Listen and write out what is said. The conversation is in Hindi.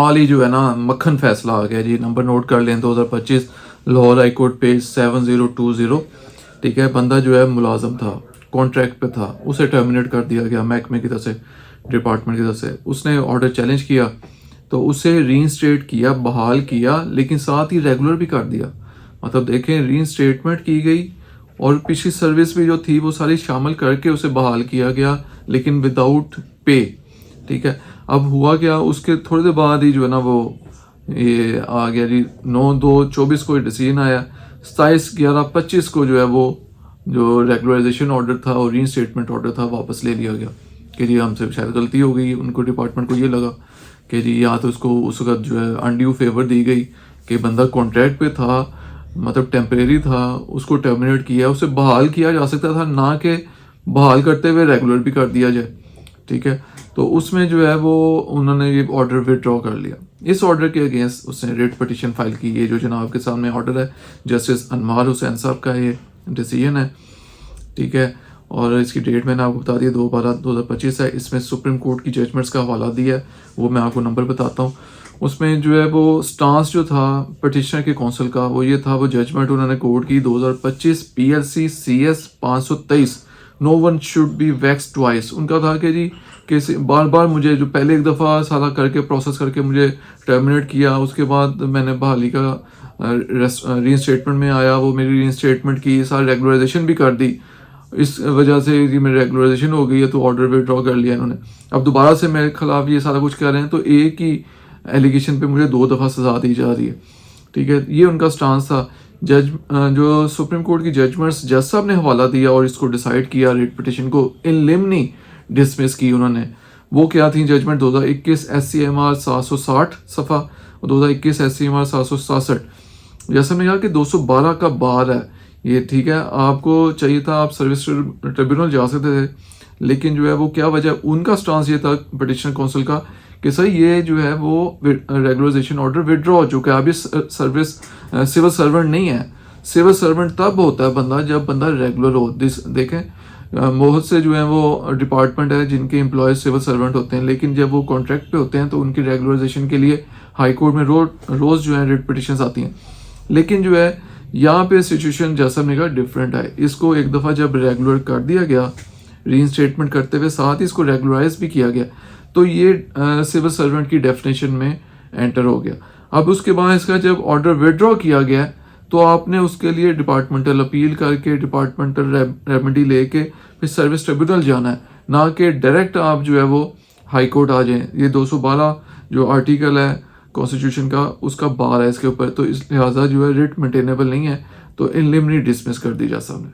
हाल ही जो है ना मक्खन फैसला आ गया जी, नंबर नोट कर लें 2025 लाहौर हाई कोर्ट पेज 7020। ठीक है, बंदा जो है मुलाजम था, कॉन्ट्रैक्ट पे था, उसे टर्मिनेट कर दिया गया महकमे की तरफ से, डिपार्टमेंट की तरफ से। उसने ऑर्डर चैलेंज किया तो उसे रीइंस्टेट किया, बहाल किया, लेकिन साथ ही रेगुलर भी कर दिया। मतलब देखें, रीइंस्टेटमेंट की गई और पिछली सर्विस भी जो थी वो सारी शामिल करके उसे बहाल किया गया, लेकिन विदाउट पे। ठीक है, अब हुआ क्या, उसके थोड़ी देर बाद ही जो है ना वो ये आ गया जी, 9/2/24 को डिसीजन आया। 27/11/25 को जो है वो जो रेगुलराइजेशन ऑर्डर था और रीइंस्टेटमेंट ऑर्डर था वापस ले लिया गया कि जी हमसे शायद गलती हो गई। उनको डिपार्टमेंट को ये लगा कि जी या तो उसको उस वक्त जो है अनड्यू फेवर दी गई कि बंदा कॉन्ट्रैक्ट पे था, मतलब टेम्परेरी था, उसको टर्मिनेट किया, उसे बहाल किया जा सकता था, ना कि बहाल करते हुए रेगुलर भी कर दिया जाए। ठीक है, तो उसमें जो है वो उन्होंने ये ऑर्डर विड्रॉ कर लिया। इस ऑर्डर के अगेंस्ट उसने रिट पिटीशन फाइल की। ये जो जनाब के सामने ऑर्डर है, जस्टिस अनवार हुसैन साहब का ये डिसीजन है। ठीक है, और इसकी डेट मैंने आपको बता दी 2/12/2025 है। इसमें सुप्रीम कोर्ट की जजमेंट्स का हवाला दिया है, वो मैं आपको नंबर बताता हूँ। उसमें जो है वो स्टांस जो था पटिशनर के काउंसिल का वो ये था, वो जजमेंट उन्होंने कोर्ट की 2025 PLC CS 523 no one should be वैक्स ट्वाइस। उनका था कि जी कि बार बार मुझे जो पहले एक दफ़ा सारा करके प्रोसेस करके मुझे टर्मिनेट किया, उसके बाद मैंने बहाली का रीइंस्टेटमेंट में आया, वो मेरी रीइंस्टेटमेंट की, सारी रेगुलराइजेशन भी कर दी, इस वजह से जी मेरी रेगुलराइजेशन हो गई है, तो ऑर्डर विड्रॉ कर लिया इन्होंने। अब दोबारा से मेरे खिलाफ ये सारा कुछ कर रहे हैं, तो एक ही एलिगेशन पे मुझे 2 दफ़ा सजा दी जा रही है। ठीक है, ये उनका स्टांस था। जज जो सुप्रीम कोर्ट की जजमेंट्स जज साहब ने हवाला दिया और इसको डिसाइड किया, रिट पिटिशन को इन लिमनी डिसमिस की उन्होंने। वो क्या थी जजमेंट 2021 SCMR 760 सफ़ा और 2021 SCMR 767। जैसे हमने कहा कि 212 का बार है ये। ठीक है, आपको चाहिए था आप सर्विस ट्रिब्यूनल जा सकते थे, लेकिन जो है वो क्या वजह, उनका स्टांस ये था पिटिशन काउंसिल का कि सर ये जो है वो रेगुलराइजेशन ऑर्डर विड्रॉ हो चुका है, अभी सर्विस सिविल सर्वेंट नहीं है। सिविल सर्वेंट तब होता है बंदा जब बंदा रेगुलर हो। देखें, बहुत से जो है वो डिपार्टमेंट है जिनके एम्प्लॉयज सिविल सर्वेंट होते हैं, लेकिन जब वो कॉन्ट्रैक्ट पे होते हैं तो उनकी रेगुलराइजेशन के लिए हाई कोर्ट में रोज़ जो है रिट पिटिशंस आती हैं। लेकिन जो है यहाँ पे सिचुएशन जैसा मैंने कहा डिफरेंट है। इसको एक दफ़ा जब रेगुलर कर दिया गया रीइंस्टेटमेंट करते हुए, साथ ही इसको रेगुलराइज भी किया गया, तो ये सिविल सर्वेंट की डेफिनेशन में एंटर हो गया। अब उसके बाद इसका जब ऑर्डर विड्रॉ किया गया तो आपने उसके लिए डिपार्टमेंटल अपील करके डिपार्टमेंटल रेमेडी लेके फिर सर्विस ट्रिब्यूनल जाना है, ना कि डायरेक्ट आप जो है वो हाई कोर्ट आ जाएं। ये 212 जो आर्टिकल है कॉन्स्टिट्यूशन का, उसका बार है इसके ऊपर, तो इस लिहाजा जो है रिट मेंटेनेबल नहीं है, तो इन लिमिट डिसमिस कर दी जा सकती है।